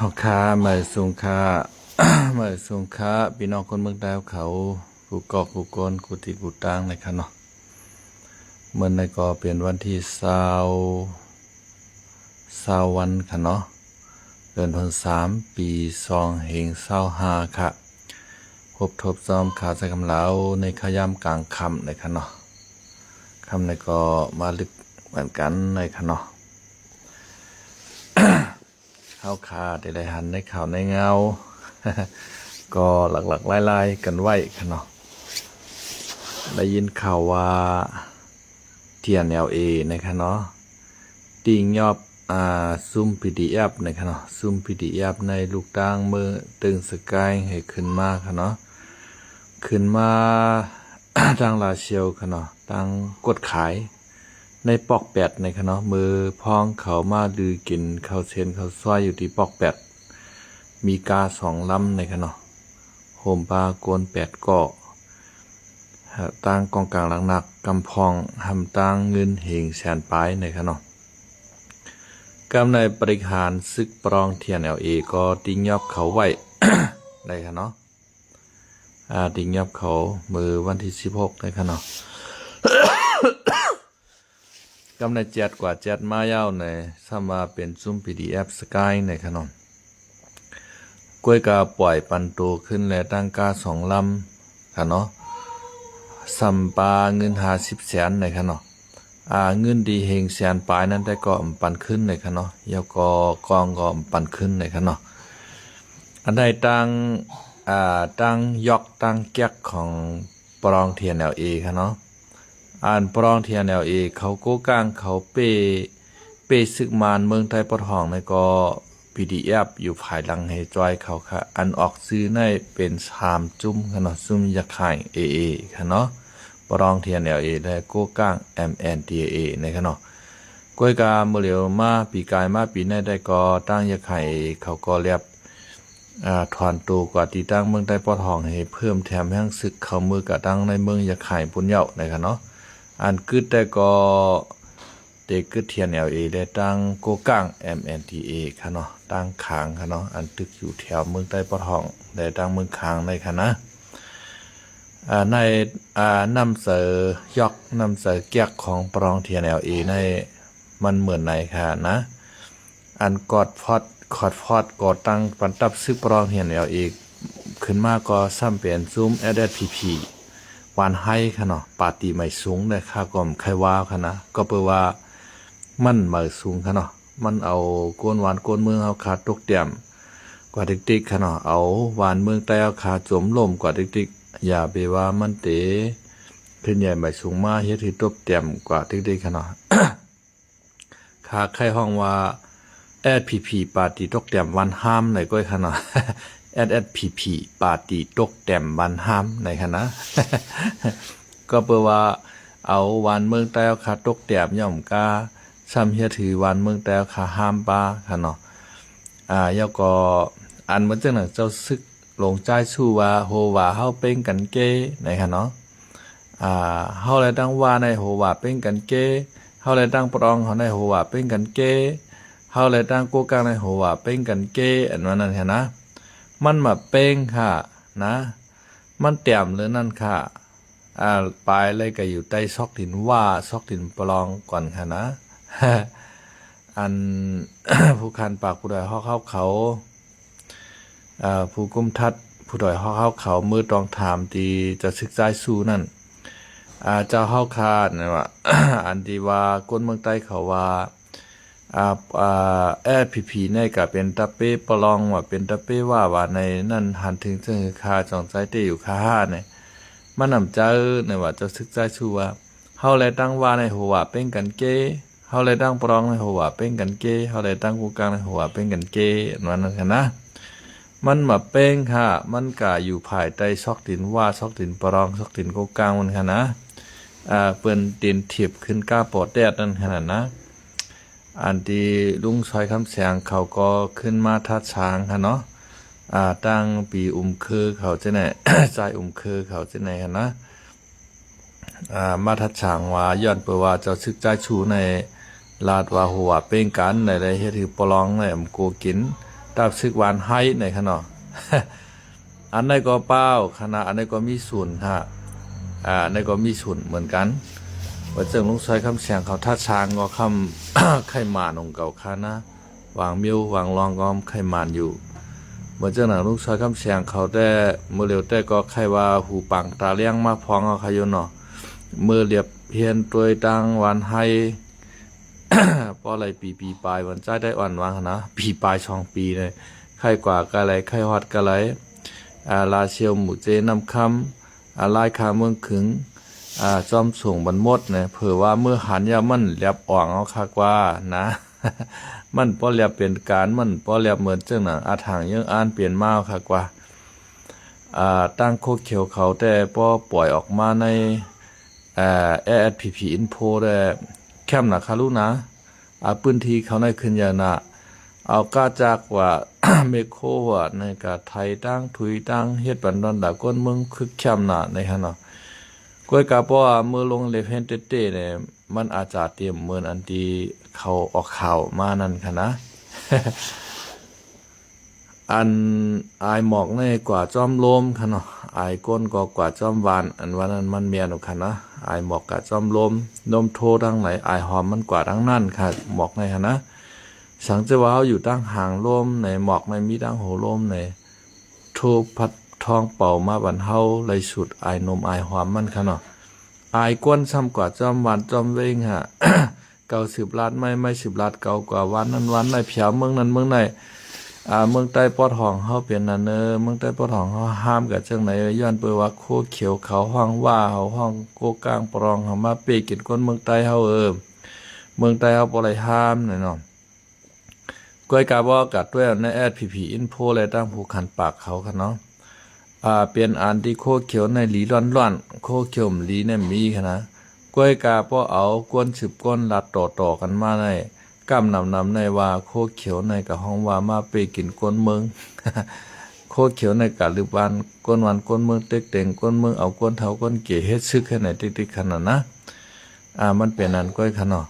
เฮาค้ามาส่งค้า มาส่งค้าพี่น้องคนเมืองดาวเขากูกอกกูกอนกูติกูตางนะครับเนาะเมื่อในก็เป็นวันที่20วันค่ะเนาะเดือนธันวาคมปี25ค่ะพบทบซ้อมขาใส่กำเหลาในขยามกลางค่ำนะครับเนาะค่ำในก็มาลึกเหมือนกันในค่ะเนาะ ข้าวขาได้หันในข่าวในเงา ก็หลักๆไล่ๆกันไว้ค่ะเนาะได้ยินข่าวว่าTNLA นะคะเนาะติงยอบซุ่ม PDF นะคะเนาะซุ่ม PDF ในลูกตางเมื่อตึงสกายให้ขึ้นมาค่ะเนาะขึ้นมา ทางลาเชียวค่ะเนาะทางกดขายในปอก8นะคะเนาะมือพ้องเขามาลือกินข้าวเชนข้าวซอยอยู่ที่ปอก8มีกา2ลำนะคะเนาะโฮมปลาโกน8ก่อตั้งกองกลางหลังหนักกำพองหำตั้งเงินเหงแสนปลายนะคะเนาะกำในบริหารซึกปรองTNLAก็ติงยอบเขาไว้ ได้ค่ะเนาะติงยอบเขามือวันที่16นะคะเนาะ กำใน7กว่า7มายาวในสามารถเป็นซุ่ม PDF สกายในขนมกล้วยกาปล่อยปันโตขึ้นและตั้งกา2ลำค่ะเนาะสัมปาเงิน50แสนในค่ะเนาะเงินดีเฮงแสนปลายนั้นได้ก็ปันขึ้นในค่ะเนาะยาวก็กองก็ปันขึ้นในค่ะเนาะอันใดตั้งยอกตั้งแก๊กของปรองTNLAค่ะเนาะปรองTNLAเขาโก้กลางเขาเปซึกมานเมืองไทยปะทองในก็ PDF อยู่ภายหลังให้จอยเขาค่ะอันออกซื้อในเป็น3จุ้มค่ะเนาะซุ่มยาไข่ AA ค่ะเนาะปรองTNLAได้โก้กลาง MNDAA ในค่ะเนาะก้อยกาเมื่อเหลียวมาปีกายมาปีในได้ก็ตั้งยาไข่เขาก็เรียบถอนตัวกว่าที่ตั้งเมืองไทยปะทองให้เพิ่มแถมแห่งศึกเขามือกับตั้งในเมืองยาไข่ปุ่นเหย้าในค่ะเนาะอันกึดแต่ก็เด็กกึดTNLAได้ตั้งโกกัง MNDA ค่ะเนาะตั้งขางค่ะเนาะอันตึกอยู่แถวเมืองใต้ปะทองได้ตั้งเมืองขางในค่ะนะในนำเสยอกนำเสแก๊กของปรองTNLAในมันเหมือนไหนค่ะนะอันกอดฟอดกอดตั้งปันตับซึกปรองTNLAขึ้นมาก็ซ้ำเป็นซูม SSPPวานให้ค่ะเนาะปาตีไม่สูงได้ค่าก่อมไขว้าวค่ะนะก็เปว่ามันไม่สูงค่ะเนาะมันเอาโกนหวานโกนเมืองเอาขาตกเตี่ยมกว่าติ๊กๆค่ะเนาะเอาหวานเมืองแต่เอาขาจมลมกว่าติ๊กๆอย่าไปว่ามันเต๋ขึ้นใหญ่ไม่สูงมาเฮ็ดที่ตบเตี่ยมกว่าติ๊กๆค่ะเนาะ ขาไข้ห้องว่า SPP ปาตีตกเตี่ยมวันห้ามไหนก็ค่ะเนาะSSPP ปาตีตกแต้มบันห้ามในคณะ ก็เปว่าเอาวันเมืองใต้ขาตกแต้มย่อมกาซ้ำเฮียถือวันเมืองใต้ขาห้ามปาค่ะเนาะยาวก็อันเหมือนจังนั้นเจ้าซึกลงใจสู้ว่าโหว่าเฮาเป็นกันเก้ในค่ะเนาะเฮาเลยตั้งว่าในโหว่าเป็นกันเก้เฮาเลยตั้งปรองเฮาในโหว่าเป็นกันเก้เฮาเลยตั้งโกกลางในโหว่าเป็นกันเก้อันนั้นค่ะนะมันมาเป้งค่ะนะมันเตี่ยมหรือนั่นค่ะปลายเลยก็อยู่ใต้ซอกดินว่าซอกดินปลองก่อนค่ะนะ อัน ผู้คันปากผู้ดอยเข้าเขาผู้กุมทัดผู้ดอยเข้าเขามือตองถามตีจะศึกษาสู้นั่นเจ้าเข้าคาดนะว่า อันที่ว่าก้นเมืองใต้เขาว่าSPP ในก็เป็นตะเป้ปลองว่าเป็นตะเป้ว่าในนั่นหันถึงซึ่งคาจองใจเตอยู่คาห้าเนี่ยมันนำเจ้าในว่าจะศึกษาชูว่าเฮาเลยตั้งว่าในหัวเป็นกันเก้เฮาเลยตั้งปลองในหัวเป็นกันเก้เฮาเลยตั้งกูกลางในหัวเป็นกันเก้นั่นค่ะนะมันมาเป้งค่ะมันก็อยู่ภายใต้ซอกดินว่าซอกดินปลองซอกดินกูกลางมันค่ะนะเปิ้นดินเทียบขึ้นก้าปอดแดดนั่นขนาดนะอันที่ลุงซอยคำแสงเขาก็ขึ้นมาทัดช้างค่ะเนาะตั้งปีคือเขาจะไหน ใจคือเขาจะไหนค่ะนะมาทัดช้างว่าย้อนเปว่าเจ้าซึกใจชูในลาดว่าหัวเป้งกันในเฮ็ดคือปลองในโกกิน ตับซึกหวานให้ในขนาด อันไหนก็เป้าขณะอันไหนก็มีศูนย์ฮะอันไหนก็มีศูนย์เหมือนกันว่าเจิงลุงซอยคำเสียงเขาท่าช้างก็คำ ไข่หมานของเก่าคานะวางมิ้ววางรองก็ไข่หมานอยู่เมื่อเจ้าหนังลุงซอยคำเสียงเขาได้เมื่อเร็วแต่ก็ไข่ว่าหูปังตาเลี้ยงมาพองเอาขยนเนาะเมื่อเรียบเพียนตัวตังวันให้ พออะไรปีปลายวันใจได้อ่อนวางนะปีปลาย2 ปีเลยไข่กว่ากะไรไข่ฮอดกะไรลาเชียวหมูเจน้ำคำลายคาเมืองขึงจอมส่งบรรมดเนี่ยเผื่อว่าเมื่อหันยามันเรียบอ่องเอาคากว่านะ มันป้อเรียบเป็นการมันป้อเรียบเหมือนเจ้าหนังอาถางยังอ่านเปลี่ยนมาคากว่าตั้งโคเขียวเขาแต่ป้อปล่อยออกมาในASPP Info ได้แคมนะคารุนะพื้นที่เขาในขึ้นยานะเอาก้าจากว่า เมโคว่าในกาไทยตั้งถุยตั้งเฮ็ดปันดอนดาก้นเมืองคึกแคมนะในฮะเนาะก้อยกาเพราะว่าเมื่อลงเลฟเฮนเตๆเนี่ยมันอาจจะเตรียมเหมือนอันที่เขาออกข่าวมานั่นค่ะนะ อันอายหมอกในกว่าจอมลมค่ะเนาะอายก้นก็กว่าจอมวานอันวันนั้นมันเมียนค่ะนะอายหมอกกะจอมลมนมโทดังไหนอายหอมมันกว่าดังนั่นค่ะหมอกในค่ะนะสังเจว่าเขาอยู่ตั้งห่างลมในหมอกในมีตั้งโหลมในโทพัดทองเป่ามาบันเฮาเลยสุดอายนมอายหอมมันค่ะเนาะอายก้นซ้ำกว่าจอมวานจอมเวงฮะ 90 ล้านไม่10 ล้านเก่ากว่าวันนั้นวันในเพียวเมืองนั้นเมืองในเมืองใต้ปอดห้องเฮาเปลี่ยนนั่นเมืองใต้ปอดห้องเฮาห้ามกับจังไหนย้อนเปิ้ว่าโคเขียวเขาห้องว่าเฮาห้องโกกลางปรองเฮามาเปกินคนเมืองใต้เฮาเมืองใต้เฮาบ่ได้ห้ามแน่นอนก้อยกาบ่กัดด้วยในASPP Info เลยตั้งผู้ขันปากเขาค่ะเนาะเปลี่ยนอันที่โคเขียวในหลีร้อนๆโคเขียวหลีเนี่ยมีค่ะนะก้อยกาบ่เอากวนสืบก้นลัดต่อๆกันมาในกำนำในว่าโคเขียวในกับห้องว่ามาไปกินก้นเมือง โคเขียวในกะลืบานก้นวันก้นเมืองเต็กเต็งก้นเมืองเอาก้นเท้าก้นเก๋เฮ็ดซึกแค่ไหนติ๊กๆขนาดนะมันเป็นอันก้อยขนาด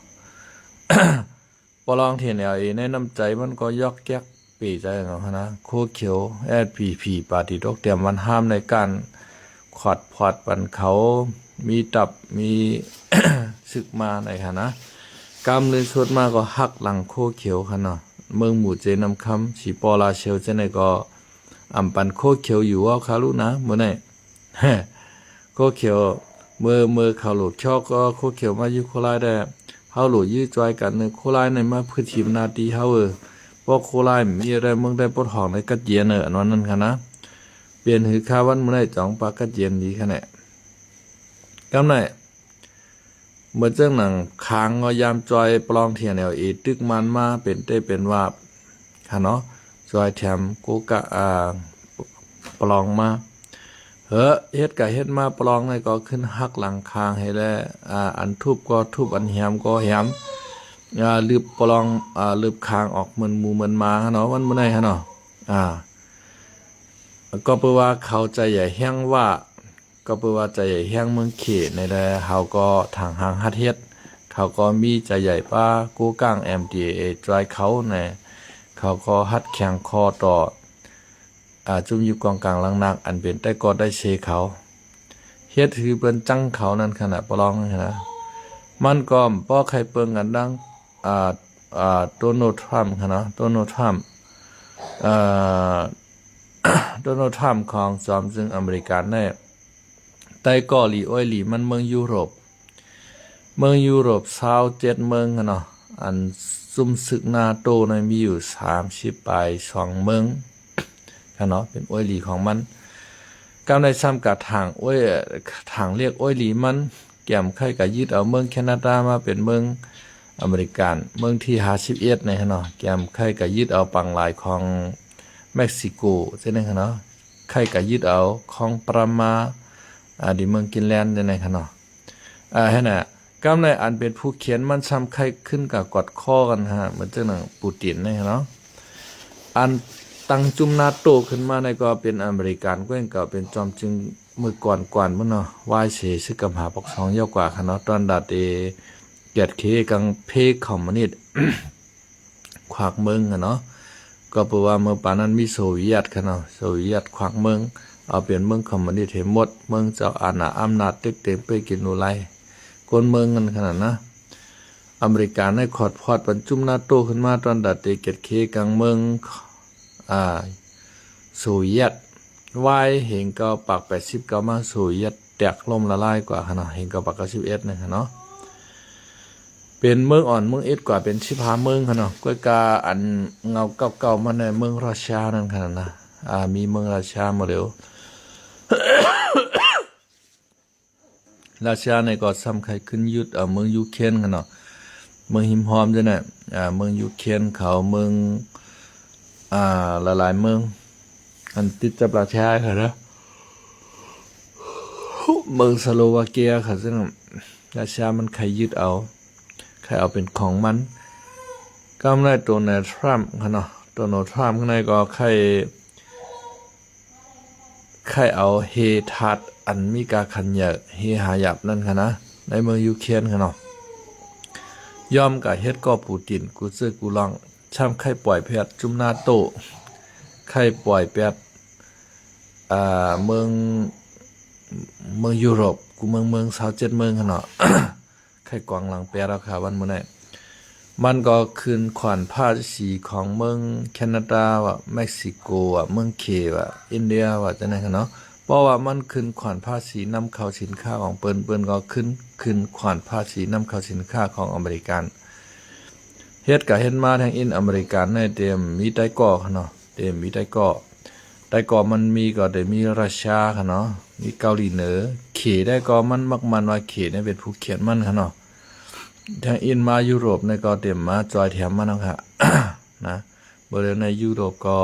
ปลองเทียนเอาในน้ำใจมันก็ยอกแยกปีใจเนาะนะโคเขียวASPPปาฏิดอกเตรียมวันห้ามในการขอดพอดปันเขามีตับมี ศึกมาในค่ะนะกำเลยสดมาก็หักหลังโคเขียวค่ะเนาะเมืองหมู่เจนำคำสีปอลาเชลเจนก็อำปันโคเขียวอยู่ว่าคารุนะเมื่อไหร่ โคเขียวเมื่อเขาหลุดชอกก็โคเขียวมาอยู่โคราชได้เขาหลุดยื้อจอยกันในโคราชในมาพื้นทีมนาตีเขาเพราะโคราชมีอะไรเมืองได้ปดห้องในกัดเย็นอันนั้นค่ะนะเปลี่ยนหือข้าวันเมื่อไหร่จ่องปากกัดเย็นดีขนาดกำไหนเมื่อเจ้าหนังค้างก็ยามจอยปลองเทียนแนวตึกมันมาเป็นเต้เป็นว่าค่ะเนาะจอยแถมกูกะปลองมาเฮ็ดกะเฮ็ดมาปลองในก็ขึ้นหักหลังคางให้แล้วอันทุบก็ทุบอันแหมก็แหมลืบปลองลืบคางออกเหมือนหมูเหมือนมาค่ะเนาะมันบ่ได้ค่ะเนาะก็เพื่อว่าเขาใจใหญ่แห้งว่าก็เพื่อว่าใจใหญ่แห้งเมืองเขตในแลเขาก็ทางหางฮัดเฮ็ดเขาก็มีใจใหญ่ป้ากู้ก้าง MDA จอยเขาเนี่ยเขาก็ฮัดแข่งคอต่อจุ่มอยู่กองกลางลังนักอันเป็นแต่ก็ได้เชเขาเฮ็ดถือเปิ้นจังเขานั่นขนาดปลองนะมันก็ป้อใครเปิ้งกันดังโดนัลด์ทรัมป์ค่ะเนาะโดนัลด์ทรัมป์โดนัลด์ทรัมป์ของจอมซึ่งอเมริกันเนี่ยไต้ก่อหลีอ้อยหลีมันเมืองยุโรป27เมืองเนาะอันซุ่มศึกนาโตในมีอยู่30ปลาย2เมืองค่ะเนาะเป็นอ้อยหลีของมันกำในซ้ำกับทางอ้อยทางเรียกอ้อยหลีมันแก้มไข่กับยึดเอาเมืองแคนาดามาเป็นเมืองอเมริกันเมืองที่51ในเนาะแก้มไข่กับยึดเอาปังลายของเม็กซิโกใช่ไหมคะเนาะไข่กับยึดเอาของปรามาดิเมืองกินแลนด์ในค่ะเนาะให้น่ะกำในอันเป็นผู้เขียนมันซ้ำไข่ขึ้นกับกอดข้อกันฮะเหมือนเจ้าหนังปูตินในค่ะเนาะอันตั้งจุมนาโตขึ้นมาในก็เป็นอเมริกันก็ยังก็เป็นจอมจึงมือก่อนมื้อเนาะวายเสซึกำหาปก2ยาวกว่าค่ะเนาะตอนดัดเกียรติเคกังเพคอมมิวนิสต์ ขวากเมืองเนาะ ก็เพราะว่าเมื่อปานนั้นมีโซเวียตค่ะเนาะโซเวียตขวางเมืองเอาเป็นเมืองคอมมิวนิสต์หมดเมืองเจ้าอาณาอำนาจตึกเต็มไปกินนูไลคนเมืองกันขนาดนะอเมริกาได้ขอดพอดบรรจุมนาโตขึ้นมาตอนดัดเตเกตเคกลางเมืองโซเวียตวายเห็นก็ปัก89มาโซเวียตแตกล่มละลายกว่าขนาดเห็นก็ปัก91นะคะเนาะเป็นเมืองอ่อนเมืองเอ็ดกว่าเป็น15เมืองค่ะเนาะก็กาอันเงาเก่าๆมาในเมืองรัสเซียนั่นขนาดนะมีเมืองรัสเซียมาเร็ว รัสเซียในก็ซ้ำใครขึ้นยุดเมืองยูเครนค่ะเนาะเมืองหิมพอมจ้ะเนี่ยเมืองยูเครนเขาเมืองหลายๆเมืองอันติดกับรัสเซียค่ะนะเมืองสโลวาเกียค่ะซึ่งรัสเซียมันใครยึดเอาใครเอาเป็นของมันก็ไม่ได้โดนัลด์ทรัมป์ค่ะเนาะโดนัลด์ทรัมป์ข้างในก็ใครเอาเฮทัดอันมีกาขันเหยอะเฮหายับนั่นค่ะนะในเมืองยูเครนค่ะเนาะยอมกับเฮ็ดก็ปูตินกูซื้อกูลองช่ำใครปล่อยแพทย์จุมนาโตใครปล่อยแพทย์เมืองยุโรปกูเมือง27เมืองค่ะเนาะ ใครกวางหลังแปรราคาวันมื้อไหนมันก็คืนขวัญภาษีของเมืองแคนาดาว่าเม็กซิโกว่าเมืองเคว่าอินเดียว่าจังได๋ค่ะเนาะเพราะว่ามันคืนขวัญภาษีนำเข้าสินค้าของเปิ้นก็คืนขวัญภาษีนำเข้าสินค้าของอเมริกันเฮ็ดก็เฮ็ดมาทางอินอเมริกันในเต็มมีไต้ก่อค่ะเนาะเต็มมีไต้ก่อมันมีก็ได้มีรัสเซียค่ะเนาะมีเกาหลีเหนือเขได้ก็มันมักมันว่าเขเนี่ยเป็นผู้เขียนมันค่ะเนาะทางอินมายุโรปในก็เต็มมาจอยแถมมาเนาะค่ะ นะบริเวณในยุโรปก็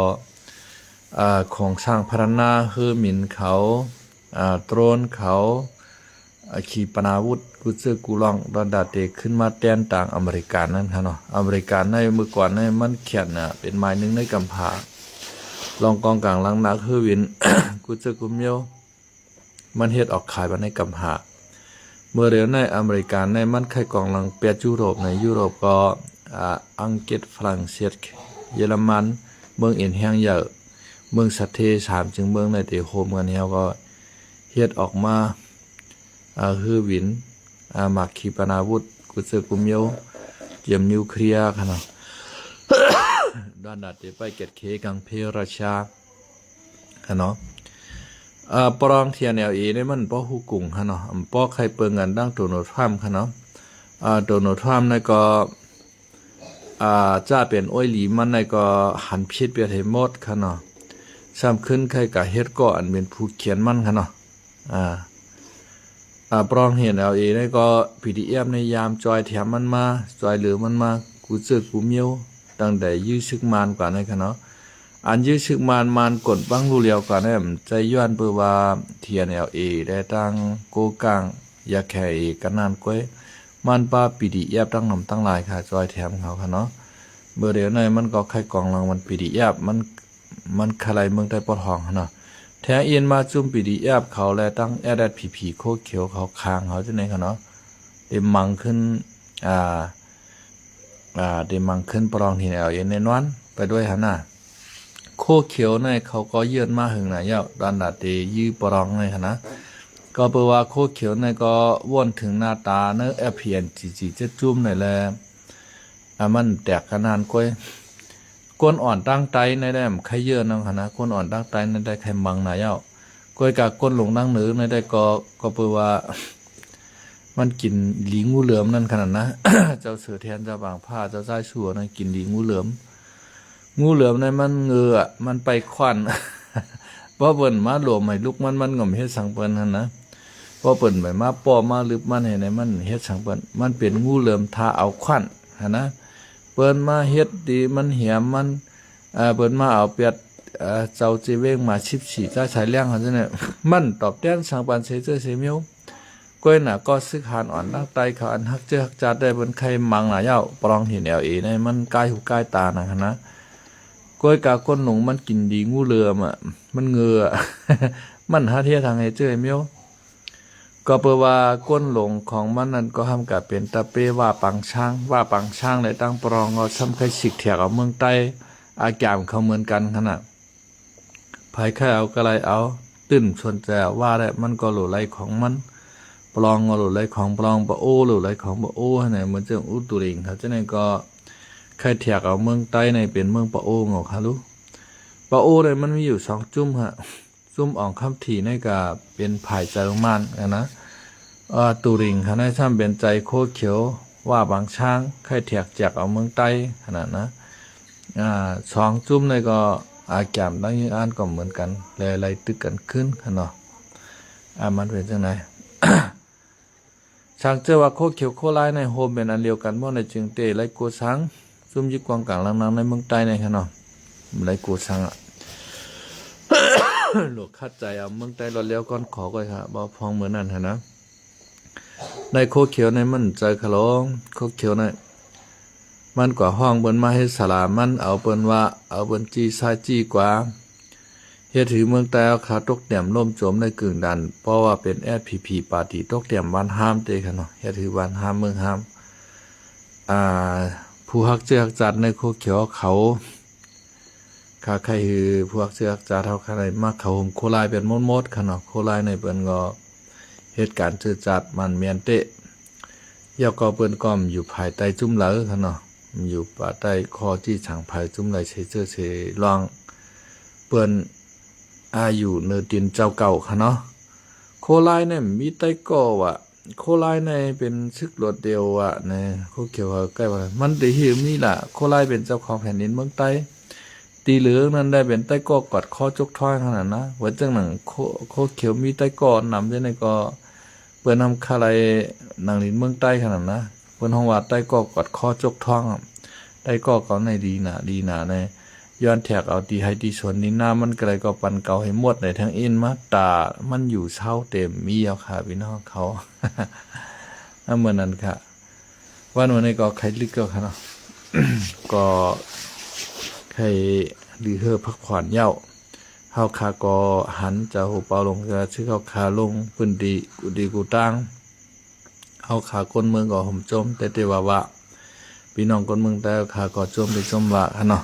ของสร้างพัฒนาคือหมิ่นเขาโตรนเขาขีปนาวุธกูซื้อกูลองดอนดาเตขึ้นมาแตนต่างอเมริกันนั่นค่ะเนาะอเมริกันในเมื่อก่อนในมันเขียนน่ะเป็นไม้นึงในกำผาลองกองกลางลังนักคือวิน กูซื้อกูเมียวมันเฮ็ดออกขายบันในกำผาเมื่อเร็วในอเมริกันในมันไข่กองลังเปียยุโรปในยุโรปก็อังกฤษฝรั่งเศสเยอรมันเมืองเอ็นแห้งเยอะเมืองสัตเท3จึงเมืองในเตโฮมกันเฮาก็เฮ็ดออกมาคือวินหมากขีปนาวุธกุศลกุมโยเตรียมนิวเคลียร์ค่ะเนาะ ด้านดัดไปเก็ดเคกังเพราชาค่ะเนาะปรองเทียนLAนี่มันป้อฮู้กุ่งค่ะเนาะป้อใครเปิงกันดั้งโดนัลด์ทรัมป์ค่ะเนาะโดนัลด์ทรัมป์นี่ก็จ้าเป็นอ้อยหลีมันในก็หันพิษเปียให้หมดค่ะเนาะซ้ำขึ้นใครกะเฮ็ดก็อันเป็นผู้เขียนมันค่ะเนาะปรองเห็นLAนี่ก็ PDF ในยามจอยแถมมันมาจอยเหลือมันมากูเจอกูเมียวตั้งแต่ยื้อชึกมานกว่าในค่ะเนาะอันยื้อชึกมานกดบังรู้เลียวกว่าเนี่ยใจย้อนเปื้อว่าเทียนLAได้ตั้งโกกลางยาแค่กันนานก้อยมันป้า PDF ตั้งนำตั้งหลายค่ะจอยแถมเขาค่ะเนาะเบอร์เดียวในมันก็ไข่กองรางวัล PDF มันคลายเมืองใต้ปอดห้องเนาะแท้เอียนมาจุ่ม PDF เขาและตั้ง ADP โคเขียวเขาค้างเขาจังได๋ค่ะเนาะเต็มมังขึ้นเต็มมังขึ้นปรองที่แนวเอ็นแน่นอนไปด้วยหั่นน่ะโคเขียวในเขาก็เยื่อนมาหึงน่ะยาวด้านดาเตยื้อปรองในหั่นนะก็เปว่าโคเขียวในก็ว่นถึงหน้าตาเนอ FPNGG จะจุ่มหน่อยแลมันแตกขนาดก้อยก้นอ่อนตั้งไตในได้ใครเยอะนังหั่นนะก้นอ่อนตั้งไตในได้ใครมังน่ะยาวก้อยกะก้นหลงนั่งเหนือในได้ก็เปว่ามันกินหลีงูเหลือมนั่นขนาดนะ เจ้าเสือแทนเจ้าบางผ้าเจ้าใต้ชัวนั่นกินหลีงูเหลือมในมันเงือมันไปควัน เพราะเปิ่นมาหลวมให้ลูกมันก็เฮ็ดสังเปิ้นหั่นนะเพราะเปิ่นไปมาป้อมาลึบมันให้ในมันเฮ็ดสังเปิ้นมันเป็นงูเหลือมทาเอาควันหั่นนะเปิ้นมาเฮ็ดดีมันเหี่ยมมันเปิ้นมาเอาเปียดเจ้าจีเวงมา14จ้าสายเลี้ยงหั่นเนี่ย มันตอบแทนสังปันเสเจอเสมิวก้อยน่ะก็ซึกหานอ่อนตั้งไตเขาอันฮักเจอฮักจัดได้บนใครมังน่ะยาวปรองเห็นLAในมันใกล้หูใกล้ตานะนะก้อยกาก้นหนงมันกินดีงูเหลือมมันเงือ มันหาเทียทางให้เจอเมียวก็เปว่าก้นหลงของมันนั้นก็ทำกับเป็นตะเปว่าปังช้างในตั้งปรองก็ซ้ำใครสิกแถกเอาเมืองใต้ อาการเขาเหมือนกันขนาดภายแค่เอาก็ไรเอาตื้นส่วนแต่ว่าได้มันก็หลุดไหลของมันปลองก็หลุดไหลของปลองปะโอหลุดไหลของปะโอไหนเหมือนเจ้าอุตุริงเขาจะไหนก็ใครเถียกเอาเมืองใต้ในเป็นเมืองปะโองอค่ะรู้ปะโอเนี่ยมันมีอยู่สองจุ่มฮะจุ่มอ่องคำถี่ในกาเป็นไผ่ใจลงมันนะตุริงค่ะในซ้ำเป็นใจโคเขียวว่าบางช้างใครเถียกจากเอาเมืองใต้ขนาดนะสองจุ่มในก็อาแกมตั้งยี่อ่านก็เหมือนกันเลยไล่ตึกกันขึ้นขนาดมันเป็นจังไง ช่างเจอว่าโคเขียวโคลายในโฮมเป็นอันเดียวกันเพราะในจึงเตะไล่กูสังซุ่มยึดกวางกลางลังนังในเมืองใต้ในขนาดไล่กูสังหลวงคัดใจเอาเมืองใต้รถเลี้ยวก้อนขอก็ค่ะบ่พองเหมือนนั่นฮะนะในโคเขียวในมันใจขลงโคเขียวในมันกว่าห้องเปิ้นมาให้สลามันเอาเปิ้นว่าเอาเปิ้นจีซาจีกว่าเฮ็ดถือเมืองใต้เอาขาตกแต้มล่มโจมในกึ่งดันเพราะว่าเป็น SPP ปาร์ตี้ตกแต้มวันห้ามเตะค่ะเนาะเฮ็ดถือวันห้ามเมืองห้ามผู้ฮักเจือกจัดในโคเขียวเขาข้าใครคือผู้ฮักเจือกจัดเฮาข้าในมาเขาห่มโคลายเป็นมดๆค่ะเนาะโคลายในเปิ้นก็เหตุการณ์จืดจัดมันเมียนเตะยาวก็เปิ้นก็อยู่ภายใต้จุ่มเหลอค่ะเนาะอยู่ป่าใต้คอที่ฉางภายจุ่มไหลเชเจอเชลองเปิ้นอยู่เนื้อดินเจ้าเก่าค่ะเนาะโคลายเนี่ยมีใต้ก่อว่ะโคลายในเป็นชึกรถเดียวว่ะในโคเขียวใกล้ว่ามันได้หิมนี่ล่ะโคลายเป็นเจ้าของแผ่นดินเมืองใต้ตีเหลืองนั้นได้เป็นใต้ก่อกอดคอจกท้อยขนาดนะว่าจังหนังโคเขียวมีใต้ก่อนำได้ในก็เปิ้นนำคาไรหนังดินเมืองใต้ขนาดนะเปิ้นห้องว่าใต้ก่อกอดคอจกท้องใต้ก่อเขาในดีหนาในย้อนแถกเอาตีให้ตีส่วนนี้หน้ามันก็เลยก็ปันเก่าให้หมดในทั้งอินมาตามันอยู่เช่าเต็มมีเอาค่ะพี่น้องเขา เหมือนนั้นค่ะวันนี้ก็ใครลึกก็ค่ะเนาะ ก็ใครลือเฮอพักผ่อนเย้าเฮาคาก็หันจะหูเปาลงจะชื่อเฮาคาลงพื้นดีกูตั้งเฮาขาก้นเมืองก็ห่มจมแต่ว่าพี่น้องคนเมืองแต่ขาก็จมไปจมว่าค่ะเนาะ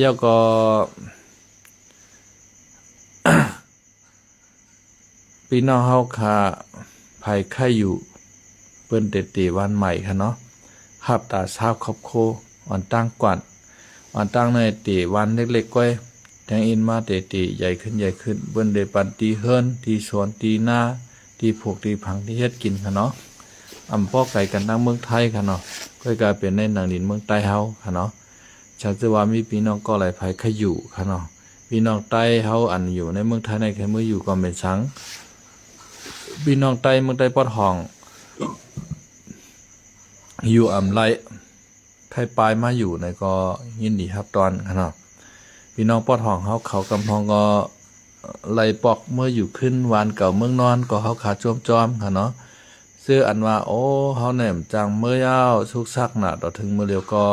ย่าก็ พี่น้องเฮาขาภัยไข้อยู่เปิ้นเตวันใหม่ค่ะเนาะหับตาซาบครอบโคอ่อนตั้งกวนอ่อนตั้งในวันเล็กๆก้อยแทงอินมาใหญ่ขึ้นเปิ้นได้ปันตีเฮิรนตีสวนตีหน้าตีพวกตีผังที่เฮ็ดกินค่ะเนาะป้อไก่กันตั้งเมืองไทยค่ะเนาะก็กลายเป็นในหนังดินเมืองใต้เฮาค่ะเนาะชักจะว่ามีพี่น้องก็หลายภัยขอยู่ค่ะเนาะพี่น้องใต้เฮาอันอยู่ในเมืองไทยในแค่เมื่ออยู่ก็เป็นสังพี่น้องใต้เมืองใต้ปอดห้องอยู่ไรใครปลายมาอยู่ในก็ยินดีครับตอนค่ะเนาะพี่น้องปอดห้องเขากำพองก็ไล่ปอกเมื่ออยู่ขึ้นวานเก่าเมืองนอนก็เขาขาจอมค่ะเนาะซื้ออันว่าโอ้เฮาแหนมจังเมื่อยาวสุกซักน่ะต่อถึงเมื่อเร็วก็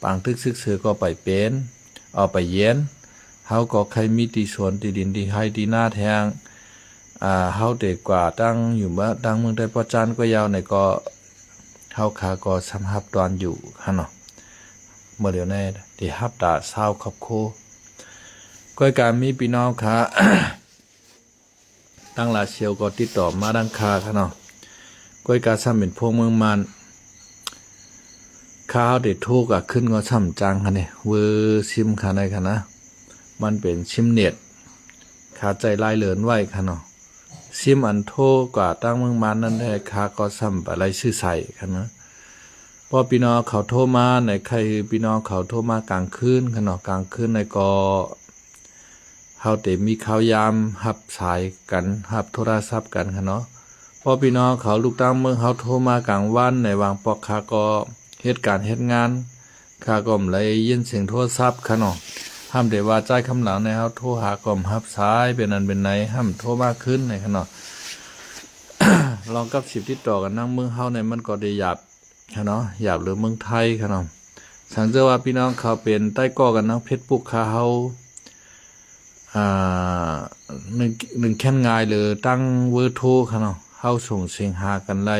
ปางทึกซึกซื้อก็ไปเป็นเอาไปเย็นเฮาก็ใครมีตีสวนตีดินตีให้ตีหน้าแทงเฮาเด็กกว่าตั้งอยู่เมื่อตั้งเมืองไทยปอจานก็ยาวในก็เฮาขาก็สำหับตอนอยู่ค่ะเนาะเมื่อเร็วในที่ฮับตาเศร้าครอบครัวก็การมีพี่น้องค่ะ ตั้งลาเชียวก็ติดต่อมาดังคาค่ะเนาะก้อยกาซ้ำเป็นพวกเมืองมันข้าวเด็ดทูกขึ้นก็ช่ำจังค่ะเนี่ยเวอร์ชิมค่ะในค่ะนะมันเป็นชิมเน็ตขาใจลายเหลือนไหวค่ะเนาะชิมอันโทกว่าตั้งเมืองมันนั่นได้ข้าก็ซ้ำอะไรชื่อใส่ค่ะนะพอพี่น้องเขาโทรมาในใครพี่น้องเขาโทรมากลางคืนค่ะเนาะกลางคืนในก็เฮาแต่มีข่าวยามหับสายกันหับโทรศัพท์กันค่ะเนาะพอพี่น้องเขาลูกตั้งเมืองเขาโทรมากลางวันในวางปอกคาก็เหตุการณ์เหตุงานข้าก็เลยยินเสียงโทรศัพท์ค่ะเนาะห้ามได้ว่าใจคำหลังในเฮาโทรหาก็หับสายเป็นอันเป็นไหนห้ามโทรมากขึ้นในค่ะเนาะ ลองกับ10ติดต่อกันนั่งเมืองเฮาในมันก็ได้หยาบค่ะเนาะหยาบหรือเมืองไทยค่ะเนาะสังเกตว่าพี่น้องเขาเป็นใต้ก่อกันนั่งเพชรปุกคาเฮาหนึ่งแค่นงายเลยตั้งเวอร์โทรค่ะเนาะเข้าส่งเสียงหากันไล่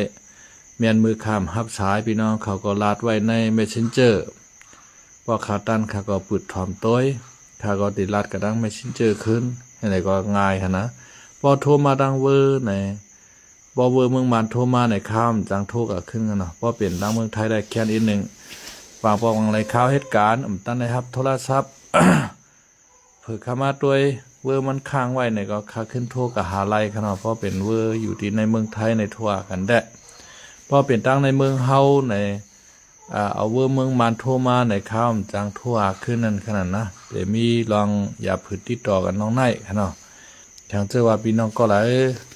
เมียนมือข้ามฮับสายพี่น้องเขาก็ลาดไว้ใน Messenger พ พอขาตันขาก็ปึดถอมต้อยขาก็ติดลัดกระดังไม่ชินเจอขึ้นอะไรก็ง่ายค่ะนะพอโทรมาดังเวอร์ในบอเวอร์เมืองมันโทรมาในข้ามจังโทรกับขึ้นกันเนาะพอเปลี่ยนดังเมืองไทยได้แค่นิดนึงปากบอกอะไรข้าวเหตุการณ์ตั้งนะครับโทรศัพท์ เผื่อเข้ามาด้วยเวอร์มันค้างไว้ในก็ค่าขึ้นโทรกับหาไลค่ะเนาะเพราะเป็นเวอร์อยู่ที่ในเมืองไทยในทั่วกันแดะพอเปลี่ยนตั้งในเมืองเฮาในเอาเวอร์เมืองมันโทรมาในข้ามจังทั่วขึ้นนั่นขนาดนะเดี๋ยวมีลองอย่าผืดติดต่อกันน้องในค่ะเนาะทางเจ้าว่าพี่น้องก็หลาย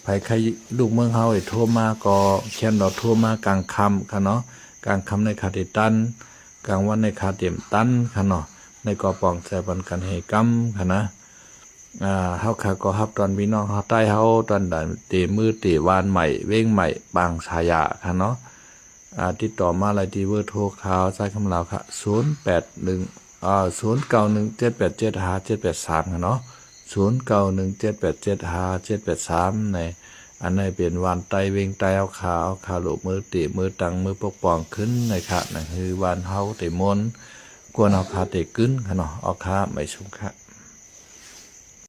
ไผใครลูกเมืองเฮาไอ้โทรมาก็แค่นดอกโทรมากลางค่ำค่ะเนาะกลางค่ำในคาเดตันกลางวันในคาเต็มตันค่ะเนาะในกอปองแซ่บันกันให้กำค่ะนะเฮาค่ะก็ฮับตอนพี่น้องเฮาใต้เฮาตอนดันเตมือเตวานใหม่เว้งใหม่บางชายาค่ะเนาะติดต่อมาอะไรที่เบอร์โทรข่าวใช้คำลาวค่ะ0817877573ค่ะเนาะ0917875783ในอันในเป็นวันไตเวงไตเอาขาโลมือติมือตังมือปกป้องขึ้นในค่ะนั่นคือวันเฮาเตมนกวนเอาขาเตกึ้นค่ะเนาะเอาขาไม่ชุมค่ะ